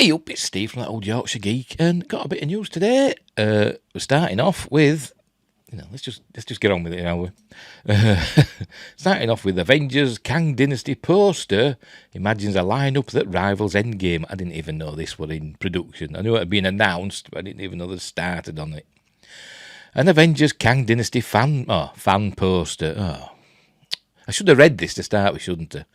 Hey up, it's Steve from that old Yorkshire geek, and got a bit of news today. We're starting off with, let's just get on with it now. Starting off with Avengers Kang Dynasty poster imagines a lineup that rivals Endgame. I didn't even know this was in production. I knew it had been announced, but I didn't even know they started on it. An Avengers Kang Dynasty fan poster. Oh, I should have read this to start with, shouldn't I?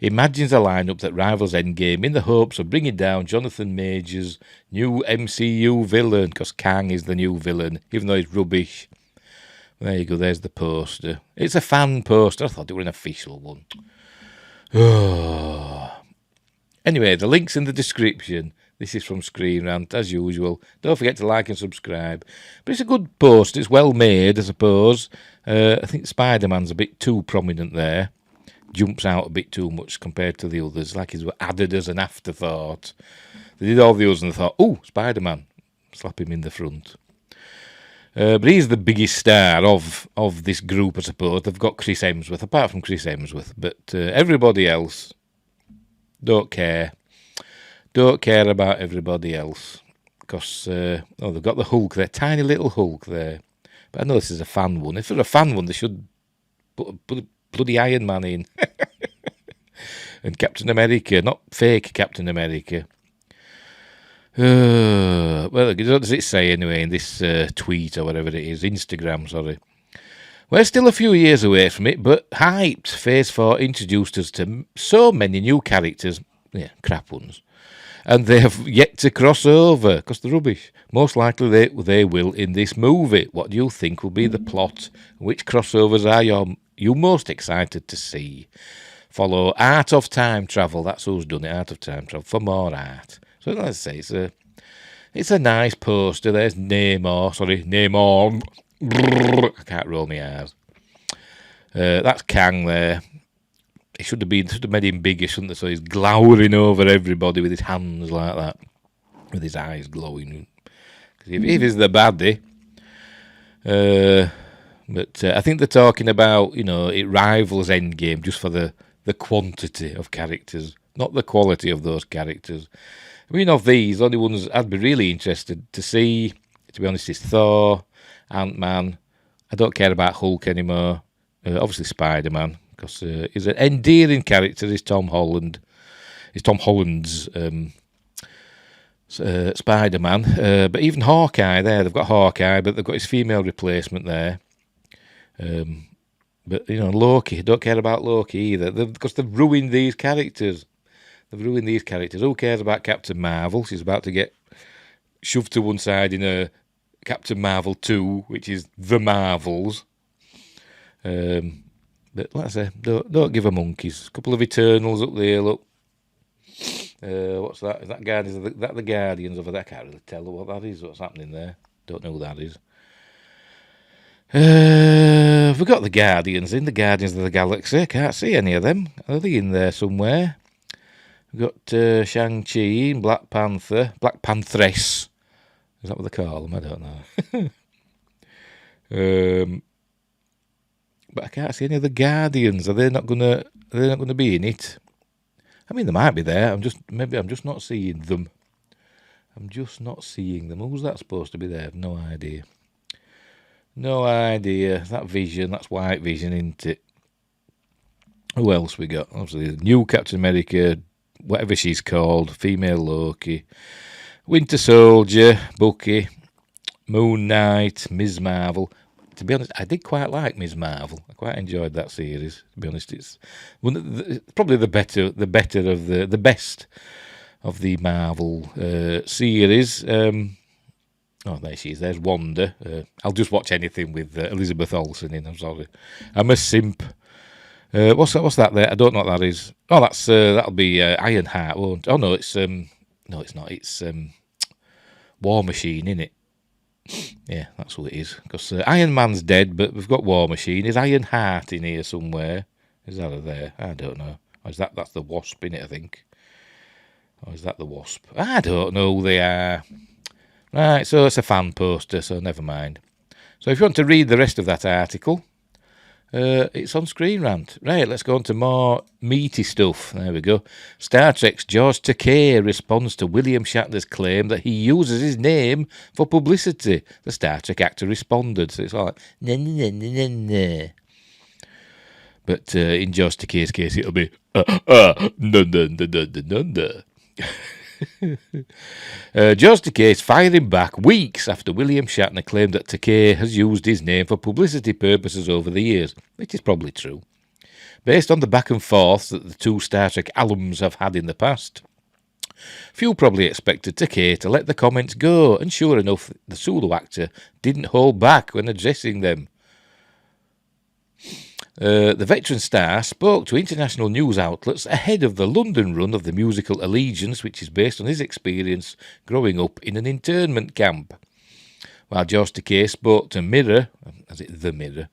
Imagines a lineup that rivals Endgame in the hopes of bringing down Jonathan Majors' new MCU villain, because Kang is the new villain, even though he's rubbish. There you go, there's the poster. It's a fan poster. I thought it was an official one. Anyway, the link's in the description. This is from Screen Rant, as usual. Don't forget to like and subscribe. But it's a good poster. It's well made, I suppose. I think Spider-Man's a bit too prominent there. Jumps out a bit too much compared to the others, like he's added as an afterthought. They did all the others and they thought, oh, Spider-Man, slap him in the front. But he's the biggest star of this group, I suppose. They've got Chris Hemsworth, apart from Chris Hemsworth, but everybody else don't care. Don't care about everybody else because they've got the Hulk there, tiny little Hulk there. But I know this is a fan one. If they're a fan one, they should put a bloody Iron Man in. And Captain America, not fake Captain America. Well, what does it say anyway in this tweet or whatever it is? Instagram, sorry. We're still a few years away from it, but hyped. Phase 4 introduced us to so many new characters. Yeah, crap ones. And they have yet to cross over, because they're rubbish. Most likely they will in this movie. What do you think will be the plot? Which crossovers are you most excited to see? Follow Art of Time Travel. That's who's done it, Art of Time Travel, for more art. So let's say it's a nice poster. There's Namor. I can't roll my R's. That's Kang there. It should have made him bigger, shouldn't they? So he's glowering over everybody with his hands like that, with his eyes glowing. Because if he's the baddie, but I think they're talking about, it rivals Endgame just for the quantity of characters, not the quality of those characters. I mean, of these, the only ones I'd be really interested to see, to be honest, is Thor, Ant-Man. I don't care about Hulk anymore. Obviously Spider-Man, because he's an endearing character. Is Tom Holland. Is Tom Holland's Spider-Man. But even Hawkeye there, they've got Hawkeye, but they've got his female replacement there. But, Loki, don't care about Loki either, because they've ruined these characters. Who cares about Captain Marvel? She's about to get shoved to one side in a Captain Marvel 2, which is The Marvels. But like I say, don't give her monkeys. A couple of Eternals up there, look. What's that? Is that Guardians? Is that the Guardians over there? I can't really tell what that is. What's happening there? Don't know who that is. We've got the Guardians in, the Guardians of the Galaxy. Can't see any of them. Are they in there somewhere? We've got Shang-Chi, Black Pantheress. Is that what they call them? I don't know. But I can't see any of the Guardians. Are they not gonna be in it? I mean, they might be there. I'm just not seeing them. Who's that supposed to be there? I've no idea. That Vision, that's White Vision, isn't it? Who else we got? Obviously, the new Captain America, whatever she's called, female Loki, Winter Soldier, Bucky, Moon Knight, Ms. Marvel. To be honest, I did quite like Ms. Marvel. I quite enjoyed that series. To be honest, it's probably the best of the Marvel series. There she is. There's Wanda. I'll just watch anything with Elizabeth Olsen in. I'm sorry. I'm a simp. What's that there? I don't know what that is. Oh, that'll be Ironheart, won't? Oh no, it's not. It's War Machine, innit? Yeah, that's what it is. Because Iron Man's dead, but we've got War Machine. Is Ironheart in here somewhere? Is that there? I don't know. Or is that's the Wasp in it? I think. Or is that the Wasp? I don't know who they are. Right, so it's a fan poster, so never mind. So if you want to read the rest of that article, It's on Screen Rant. Right, let's go on to more meaty stuff. There we go. Star Trek's George Takei responds to William Shatner's claim that he uses his name for publicity. The Star Trek actor responded. So it's all like, nah, nah, nah, nah, nah. But in George Takei's case, it'll be, no, no, no, no, no, no. George Takei is firing back weeks after William Shatner claimed that Takei has used his name for publicity purposes over the years, which is probably true, based on the back and forth that the two Star Trek alums have had in the past. Few probably expected Takei to let the comments go, and sure enough, the Sulu actor didn't hold back when addressing them. The veteran star spoke to international news outlets ahead of the London run of the musical Allegiance, which is based on his experience growing up in an internment camp. While George Takei spoke to Mirror, The Mirror,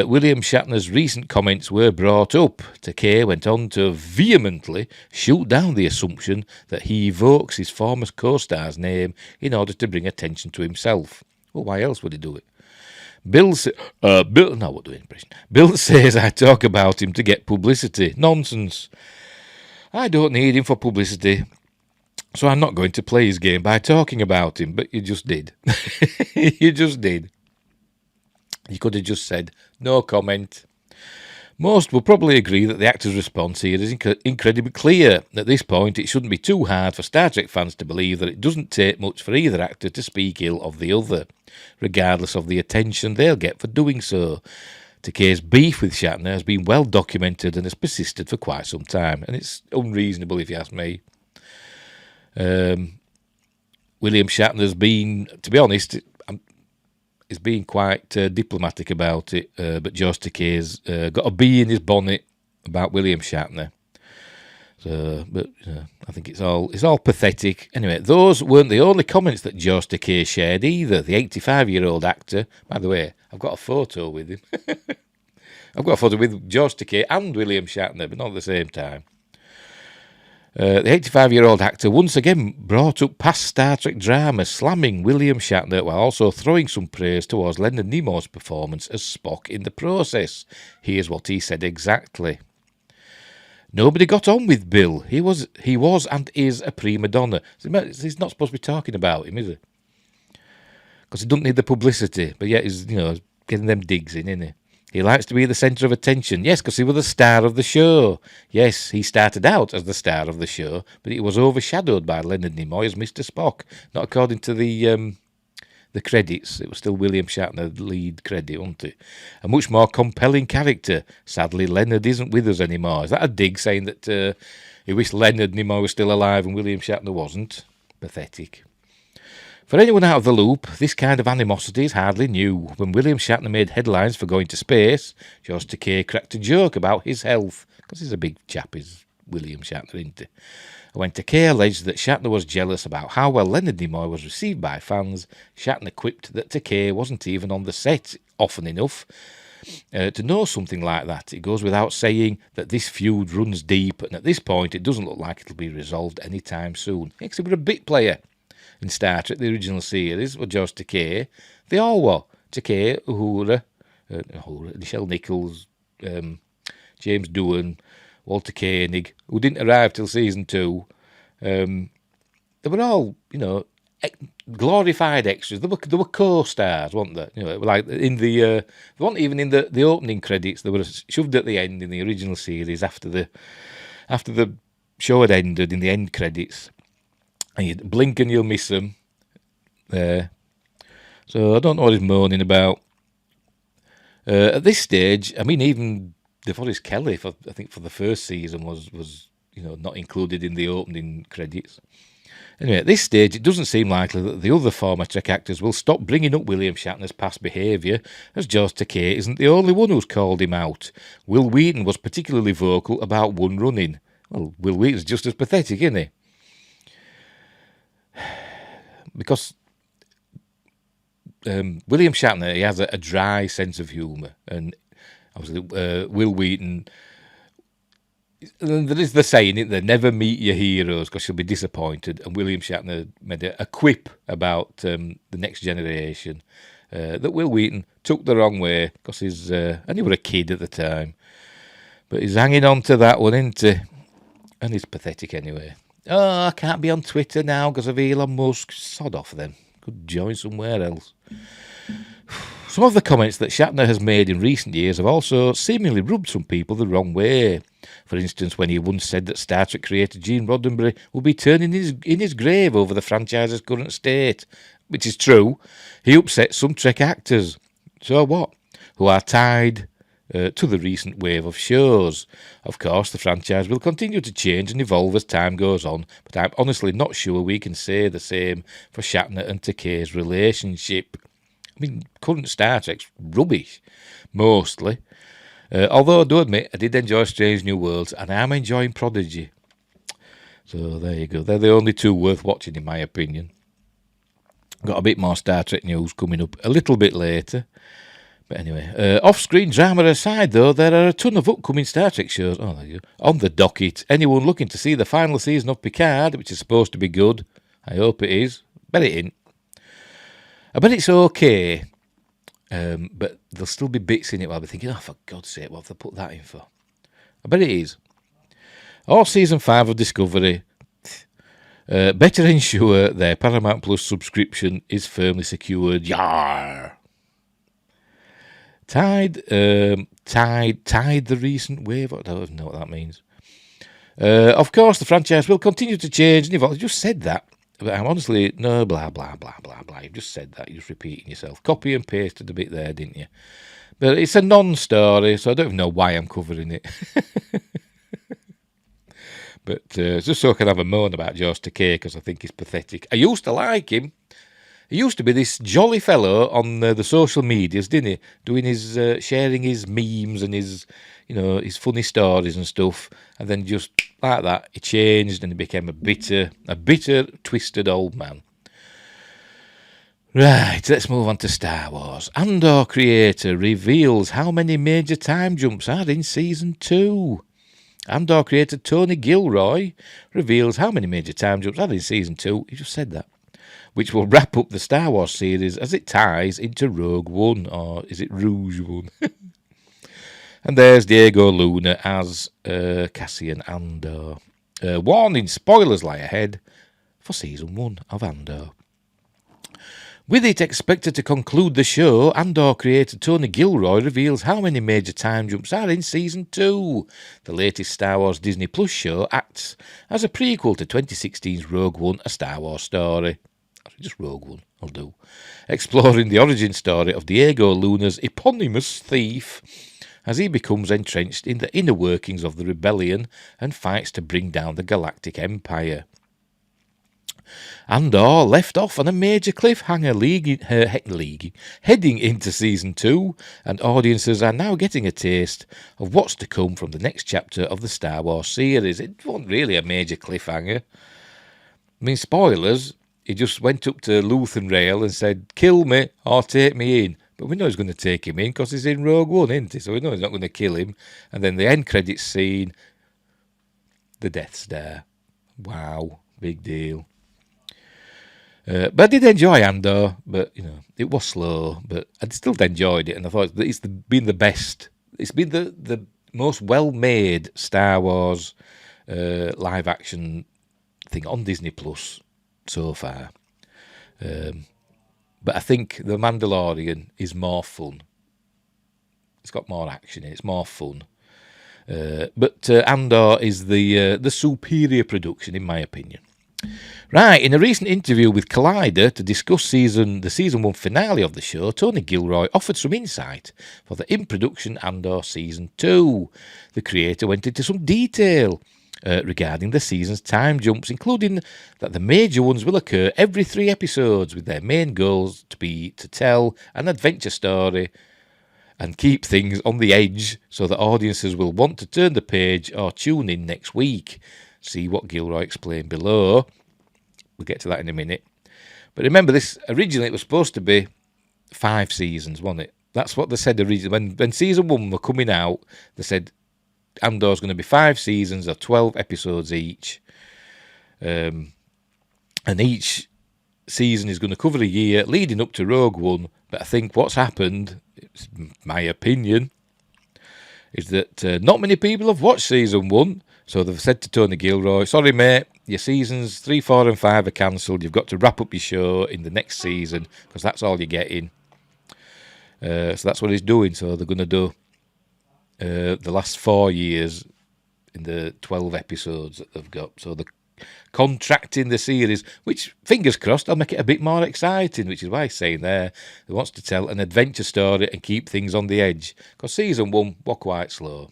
William Shatner's recent comments were brought up. Takei went on to vehemently shoot down the assumption that he evokes his former co-star's name in order to bring attention to himself. Well, why else would he do it? Bill says I talk about him to get publicity. Nonsense. I don't need him for publicity, so I'm not going to play his game by talking about him, but you just did. You just did. You could have just said, no comment. Most will probably agree that the actor's response here is incredibly clear. At this point, it shouldn't be too hard for Star Trek fans to believe that it doesn't take much for either actor to speak ill of the other, regardless of the attention they'll get for doing so. Takei's beef with Shatner has been well documented and has persisted for quite some time, and it's unreasonable if you ask me. William Shatner's been, to be honest, is being quite diplomatic about it, but George Takei's got a bee in his bonnet about William Shatner. So, but I think it's all pathetic. Anyway, those weren't the only comments that George Takei shared either. The 85-year-old actor, by the way, I've got a photo with him. I've got a photo with George Takei and William Shatner, but not at the same time. The 85-year-old actor once again brought up past Star Trek drama, slamming William Shatner while also throwing some praise towards Leonard Nimoy's performance as Spock in the process. Here's what he said exactly. Nobody got on with Bill. He was and is a prima donna. He's not supposed to be talking about him, is he? Because he doesn't need the publicity, but yet he's getting them digs in, isn't he? He likes to be the centre of attention. Yes, because he was the star of the show. Yes, he started out as the star of the show, but he was overshadowed by Leonard Nimoy as Mr. Spock. Not according to the credits. It was still William Shatner, the lead credit, wasn't it? A much more compelling character. Sadly, Leonard isn't with us anymore. Is that a dig saying that he wished Leonard Nimoy was still alive and William Shatner wasn't? Pathetic. For anyone out of the loop, this kind of animosity is hardly new. When William Shatner made headlines for going to space, George Takei cracked a joke about his health, because he's a big chap, is William Shatner, isn't he? When Takei alleged that Shatner was jealous about how well Leonard Nimoy was received by fans, Shatner quipped that Takei wasn't even on the set often enough to know something like that. It goes without saying that this feud runs deep, and at this point it doesn't look like it'll be resolved anytime soon. Except for a bit player in Star Trek, the original series, were George Takei. They all were. Takei, Uhura, Nichelle Nichols, James Doohan, Walter Koenig, who didn't arrive till season 2. They were all, glorified extras. They were co-stars, weren't they? Like in the they weren't even in the opening credits. They were shoved at the end in the original series after the show had ended in the end credits. And you blink and you'll miss them there. So I don't know what he's moaning about. At this stage, I mean, even DeForest Kelly, I think for the first season, was not included in the opening credits. Anyway, at this stage, it doesn't seem likely that the other former Trek actors will stop bringing up William Shatner's past behaviour, as George Takei isn't the only one who's called him out. Will Wheaton was particularly vocal about one running. Well, Will Wheaton's just as pathetic, isn't he? Because William Shatner, he has a dry sense of humour, and obviously Will Wheaton, there is the saying, isn't there, never meet your heroes because you'll be disappointed, and William Shatner made a quip about the next generation, that Will Wheaton took the wrong way because he's, and he was a kid at the time. But he's hanging on to that one, isn't he? And he's pathetic anyway. Oh, I can't be on Twitter now because of Elon Musk. Sod off then. Could join somewhere else. Some of the comments that Shatner has made in recent years have also seemingly rubbed some people the wrong way. For instance, when he once said that Star Trek creator Gene Roddenberry would be turning in his grave over the franchise's current state, which is true. He upset some Trek actors. So what? Who are tied to the recent wave of shows. Of course, the franchise will continue to change and evolve as time goes on, but I'm honestly not sure we can say the same for Shatner and Takei's relationship. I mean, current Star Trek's rubbish, mostly. Although I do admit I did enjoy Strange New Worlds, and I am enjoying Prodigy. So there you go. They're the only two worth watching, in my opinion. Got a bit more Star Trek news coming up a little bit later. But anyway, off-screen drama aside, though, there are a ton of upcoming Star Trek shows on the docket. Anyone looking to see the final season of Picard, which is supposed to be good, I hope it is. Bet it ain't. I bet it's okay, but there'll still be bits in it where I'll be thinking, oh, for God's sake, what have they put that in for? I bet it is. Or Season 5 of Discovery. Better ensure their Paramount Plus subscription is firmly secured. Yar! Tide the recent wave. I don't know what that means. Of course, the franchise will continue to change and evolve. I just said that. But I'm honestly, no, blah, blah, blah, blah, blah. You've just said that. You're just repeating yourself. Copy and pasted a bit there, didn't you? But it's a non-story, so I don't even know why I'm covering it. But just so I can have a moan about George Takei, because I think he's pathetic. I used to like him. He used to be this jolly fellow on the social medias, didn't he? Doing his, sharing his memes and his, his funny stories and stuff. And then just like that, he changed and he became a bitter, twisted old man. Right, let's move on to Star Wars. Andor creator reveals how many major time jumps are in Season 2. Andor creator Tony Gilroy reveals how many major time jumps are in Season 2. He just said that. Which will wrap up the Star Wars series as it ties into Rogue One, or is it Rouge One? And there's Diego Luna as Cassian Andor. Warning, spoilers lie ahead for Season 1 of Andor. With it expected to conclude the show, Andor creator Tony Gilroy reveals how many major time jumps are in Season 2. The latest Star Wars Disney Plus show acts as a prequel to 2016's Rogue One, A Star Wars Story. Just Rogue One, I'll do. Exploring the origin story of Diego Luna's eponymous thief as he becomes entrenched in the inner workings of the rebellion and fights to bring down the Galactic Empire. Andor left off on a major cliffhanger heading into Season 2, and audiences are now getting a taste of what's to come from the next chapter of the Star Wars series. It wasn't really a major cliffhanger. I mean, spoilers, he just went up to Luthen Rail and said, kill me or take me in. But we know he's going to take him in because he's in Rogue One, isn't he? So we know he's not going to kill him. And then the end credits scene, the Death Star. Wow, big deal. But I did enjoy Andor, but, it was slow, but I still enjoyed it, and I thought it's been the best. It's been the most well-made Star Wars live-action thing on Disney Plus so far. But I think The Mandalorian is more fun. It's got more action in it. It's more fun. But Andor is the superior production, in my opinion. Right, in a recent interview with Collider to discuss the Season 1 finale of the show, Tony Gilroy offered some insight for the in-production Andor Season 2. The creator went into some detail regarding the season's time jumps, including that the major ones will occur every 3 episodes, with their main goals to be to tell an adventure story and keep things on the edge so that audiences will want to turn the page or tune in next week. See what Gilroy explained below. We'll get to that in a minute. But remember, this originally it was supposed to be 5 seasons, wasn't it? That's what they said originally. When Season 1 were coming out, they said Andor's going to be 5 seasons of 12 episodes each. And each season is going to cover a year leading up to Rogue One, but I think what's happened, it's my opinion, is that not many people have watched season 1, so they've said to Tony Gilroy, sorry mate, your seasons 3, 4 and 5 are cancelled, you've got to wrap up your show in the next season, because that's all you're getting. So that's what he's doing, so they're going to do the last 4 years in the 12 episodes that they've got, so they're contracting the series, which, fingers crossed, will make it a bit more exciting, which is why he's saying there he wants to tell an adventure story and keep things on the edge, because season 1 was quite slow,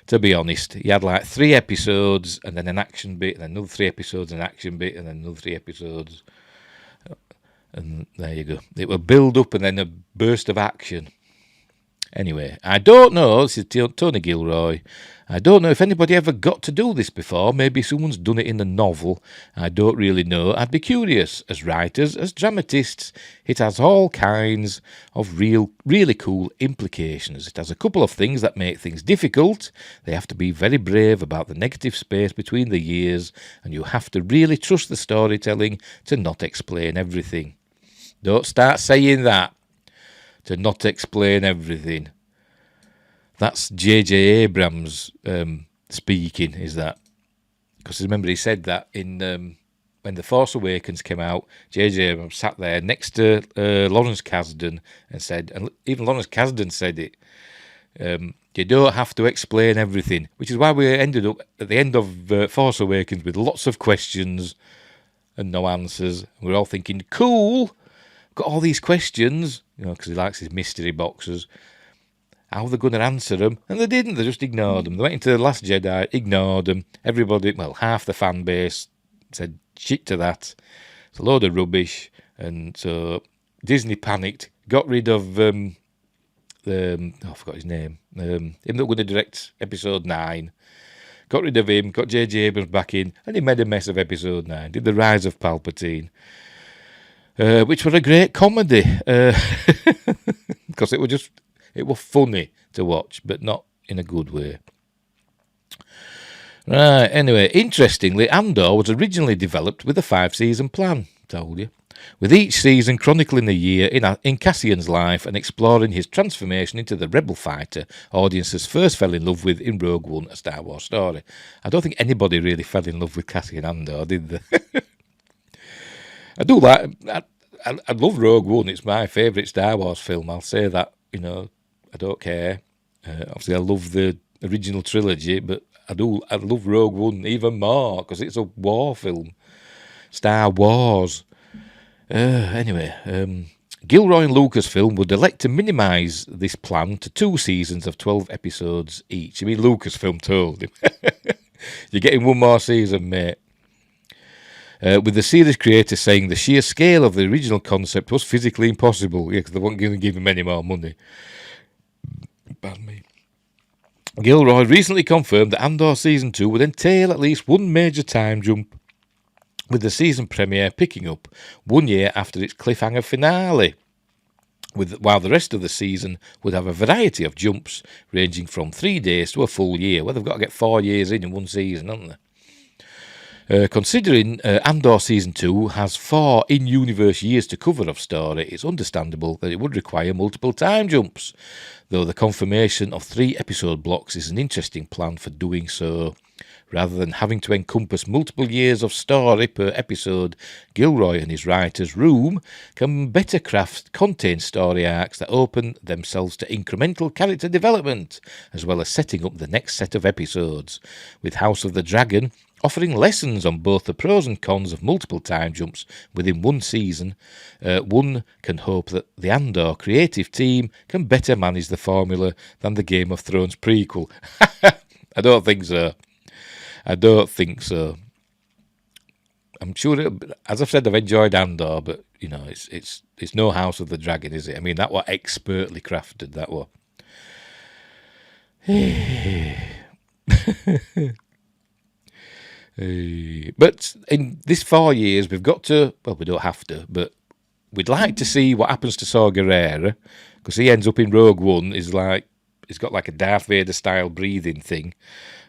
to be honest. He had like 3 episodes and then an action bit, and then another 3 episodes, an action bit, and then another 3 episodes, and there you go. It will build up and then a burst of action. Anyway, I don't know, this is Tony Gilroy, I don't know if anybody ever got to do this before, maybe someone's done it in a novel, I don't really know, I'd be curious. As writers, as dramatists, it has all kinds of really cool implications. It has a couple of things that make things difficult. They have to be very brave about the negative space between the years, and you have to really trust the storytelling to not explain everything. Don't start saying that. To not explain everything. That's J.J. Abrams speaking, is that? Because remember he said that in when The Force Awakens came out, J.J. Abrams sat there next to Lawrence Kasdan and said, and even Lawrence Kasdan said it, you don't have to explain everything, which is why we ended up at the end of Force Awakens with lots of questions and no answers. We're all thinking, cool, got all these questions, you know, because he likes his mystery boxes. How are they going to answer them? And they didn't. They just ignored them. They went into The Last Jedi, ignored them. Everybody, well, half the fan base said shit to that. It's a load of rubbish. And so Disney panicked, got rid of I forgot his name. Him that was going to direct Episode 9. Got rid of him, got J.J. Abrams back in, and he made a mess of Episode 9. Did The Rise of Palpatine. Which were a great comedy, because it was funny to watch, but not in a good way. Right, anyway, interestingly, Andor was originally developed with a 5-season plan, told you, with each season chronicling a year in Cassian's life and exploring his transformation into the rebel fighter audiences first fell in love with in Rogue One, a Star Wars story. I don't think anybody really fell in love with Cassian Andor, did they? I do like. I love Rogue One. It's my favourite Star Wars film. I'll say that. You know, I don't care. Obviously, I love the original trilogy, but I love Rogue One even more because it's a war film. Star Wars. Anyway, Gilroy and Lucasfilm would elect to minimise this plan to 2 seasons of 12 episodes each. I mean, Lucasfilm told him, "You're getting 1 more season, mate." With the series creator saying the sheer scale of the original concept was physically impossible. Yeah, because they weren't going to give him any more money. Pardon me. Gilroy recently confirmed that Andor Season 2 would entail at least 1 major time jump, with the season premiere picking up 1 year after its cliffhanger finale, while the rest of the season would have a variety of jumps ranging from 3 days to a full year. Well, they've got to get 4 years in 1 season, haven't they? Considering Andor Season 2 has 4 in-universe years to cover of story, it's understandable that it would require multiple time jumps, though the confirmation of 3 episode blocks is an interesting plan for doing so. Rather than having to encompass multiple years of story per episode, Gilroy and his writer's room can better craft contained story arcs that open themselves to incremental character development, as well as setting up the next set of episodes, with House of the Dragon offering lessons on both the pros and cons of multiple time jumps within 1 season. One can hope that the Andor creative team can better manage the formula than the Game of Thrones prequel. I don't think so. I'm sure, as I've said, I've enjoyed Andor, but you know, it's no House of the Dragon, is it? I mean, that was expertly crafted. That was. But in this 4 years, we've got to. Well, we don't have to, but we'd like to see what happens to Saw Gerrera, because he ends up in Rogue One. He's got like a Darth Vader style breathing thing.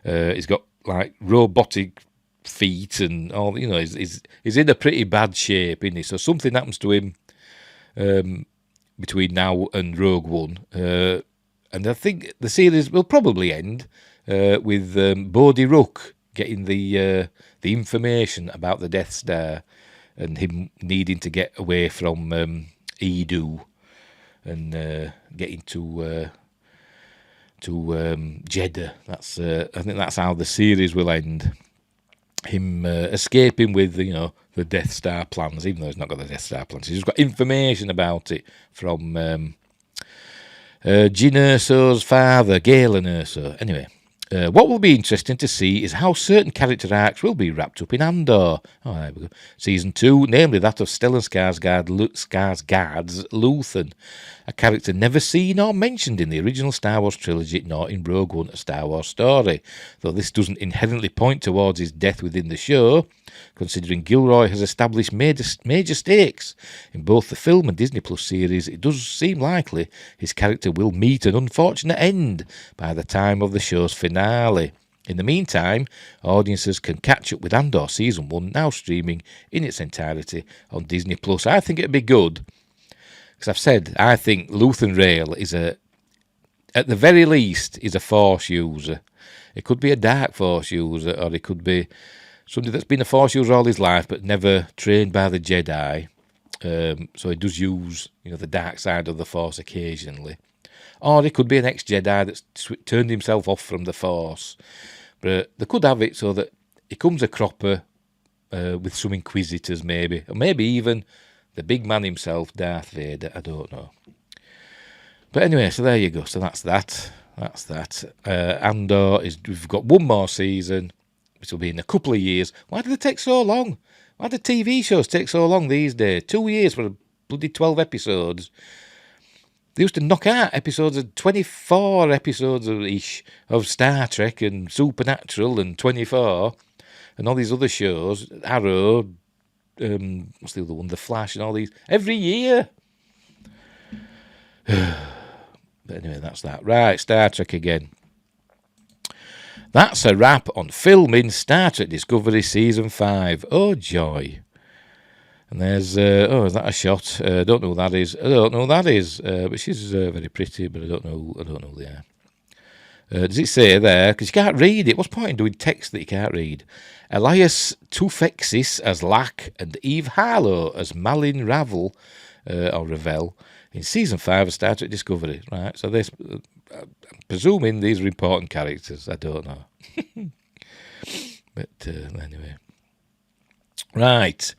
He's got like robotic feet and all. You know, he's in a pretty bad shape, isn't he? So something happens to him between now and Rogue One, and I think the series will probably end with Bodhi Rook getting the information about the Death Star and him needing to get away from Edu and getting to Jeddah. That's I think that's how the series will end. Him escaping with the Death Star plans, even though he's not got the Death Star plans. He's just got information about it from Jyn Erso's father, Galen Erso. Anyway, what will be interesting to see is how certain character arcs will be wrapped up in Andor. Oh, there we go. Season 2, namely that of Stellan Skarsgård's Luthen, a character never seen or mentioned in the original Star Wars trilogy nor in Rogue One, a Star Wars story, though this doesn't inherently point towards his death within the show, considering Gilroy has established major stakes in both the film and Disney Plus series. It does seem likely his character will meet an unfortunate end by the time of the show's finale. In the meantime, audiences can catch up with Andor Season 1, now streaming in its entirety on Disney Plus. I think it'd be good, because I've said, I think Luthen Rael is at the very least, is a Force user. It could be a Dark Force user, or it could be somebody that's been a Force user all his life, but never trained by the Jedi. So he does use, the dark side of the Force occasionally. Or he could be an ex-Jedi that's turned himself off from the Force. But they could have it so that he comes a cropper with some Inquisitors, maybe. Or maybe even the big man himself, Darth Vader. I don't know. But anyway, so there you go. So that's that. That's that. Andor, we've got one more season, which will be in a couple of years. Why do they take so long? Why do TV shows take so long these days? 2 years for a bloody 12 episodes. They used to knock out episodes of 24 episodes-ish of Star Trek and Supernatural and 24 and all these other shows, Arrow, what's the other one, The Flash and all these, every year. But anyway, that's that. Right, Star Trek again. That's a wrap on filming Star Trek Discovery Season 5. Oh, joy. And there's, is that a shot? I don't know who that is. But she's very pretty, but I don't know who they are. Does it say there? Because you can't read it. What's the point in doing text that you can't read? Elias Tufexis as Lack and Eve Harlow as Malin Ravel, or Ravel, in Season 5 of Star Trek Discovery. Right, so this, I'm presuming these are important characters. I don't know. But anyway. Right.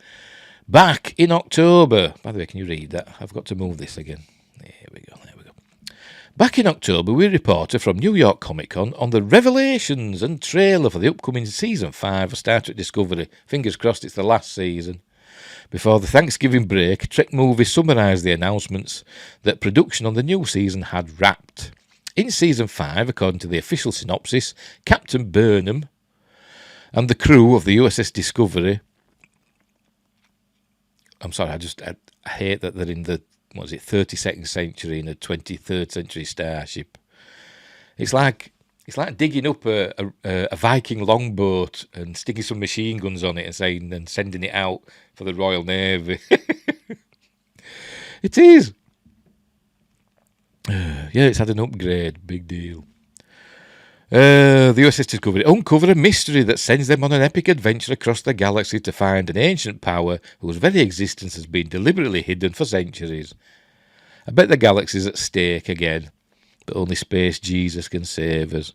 Back in October. By the way, can you read that? I've got to move this again. There we go. Back in October, we reported from New York Comic Con on the revelations and trailer for the upcoming Season 5 of Star Trek Discovery. Fingers crossed it's the last season. Before the Thanksgiving break, Trek Movie summarised the announcements that production on the new season had wrapped. In Season 5, according to the official synopsis, Captain Burnham and the crew of the USS Discovery... I'm sorry, I hate that they're in the, 32nd century in a 23rd century starship. It's like digging up a Viking longboat and sticking some machine guns on it and sending it out for the Royal Navy. It is. Yeah, it's had an upgrade. Big deal. The USS Discovery uncover a mystery that sends them on an epic adventure across the galaxy to find an ancient power whose very existence has been deliberately hidden for centuries. I bet the galaxy's at stake again, but only Space Jesus can save us.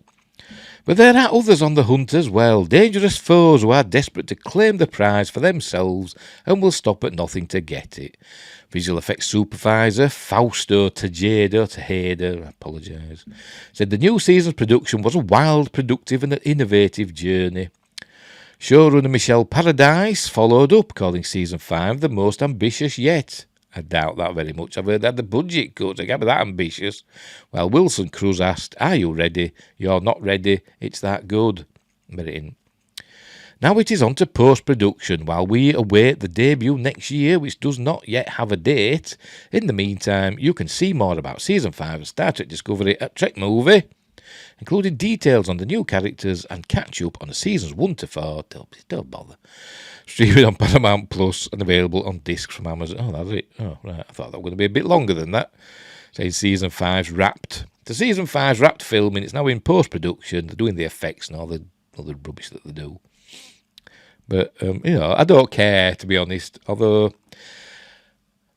But there are others on the hunt as well, dangerous foes who are desperate to claim the prize for themselves and will stop at nothing to get it. Visual effects supervisor Fausto Tejeda, I apologise, said the new season's production was a wild, productive and innovative journey. Showrunner Michelle Paradise followed up, calling Season 5 the most ambitious yet. I doubt that very much. I've heard that the budget cuts, I can't be that ambitious. While Wilson Cruz asked, "Are you ready? You're not ready. It's that good." But it isn't. Now it is on to post-production while we await the debut next year, which does not yet have a date. In the meantime, you can see more about Season 5 of Star Trek Discovery at Trek Movie. including details on the new characters and catch up on the seasons 1 to 4. Don't bother. Streaming on Paramount Plus and available on discs from Amazon. Oh, that's it. Oh, right. I thought that was going to be a bit longer than that. Saying season 5's wrapped. The season 5's wrapped filming. It's now in post-production. They're doing the effects and all the rubbish that they do. But, I don't care, to be honest. Although,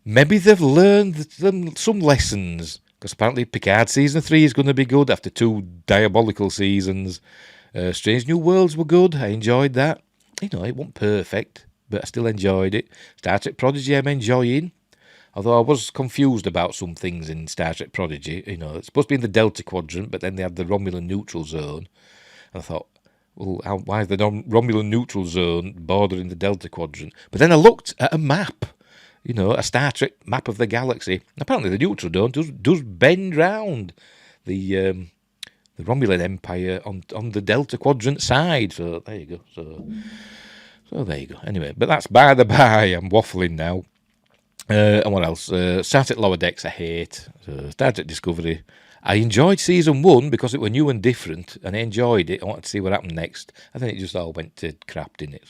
maybe they've learned some lessons. Because apparently Picard season 3 is going to be good after 2 diabolical seasons. Strange New Worlds were good. I enjoyed that. It wasn't perfect, but I still enjoyed it. Star Trek Prodigy I'm enjoying. Although I was confused about some things in Star Trek Prodigy. It's supposed to be in the Delta Quadrant, but then they had the Romulan neutral zone. And I thought, well, why is the Romulan neutral zone bordering the Delta Quadrant? But then I looked at a map, a Star Trek map of the galaxy. Apparently the neutral zone does bend round the Romulan Empire on the Delta Quadrant side. So there you go. So there you go. Anyway, but that's by the by. I'm waffling now. And what else? Star Trek Lower Decks I hate. Star Trek Discovery. I enjoyed season 1 because it were new and different, and I enjoyed it. I wanted to see what happened next. I think it just all went to crap, didn't it?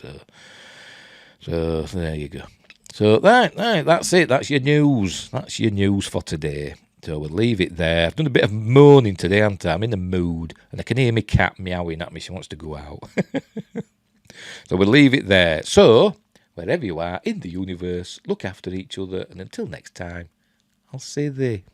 So there you go. So that's it. That's your news. That's your news for today. So we'll leave it there. I've done a bit of moaning today, haven't I? I'm in the mood, and I can hear my cat meowing at me. She wants to go out. So we'll leave it there. So, wherever you are in the universe, look after each other, and until next time, I'll say thee.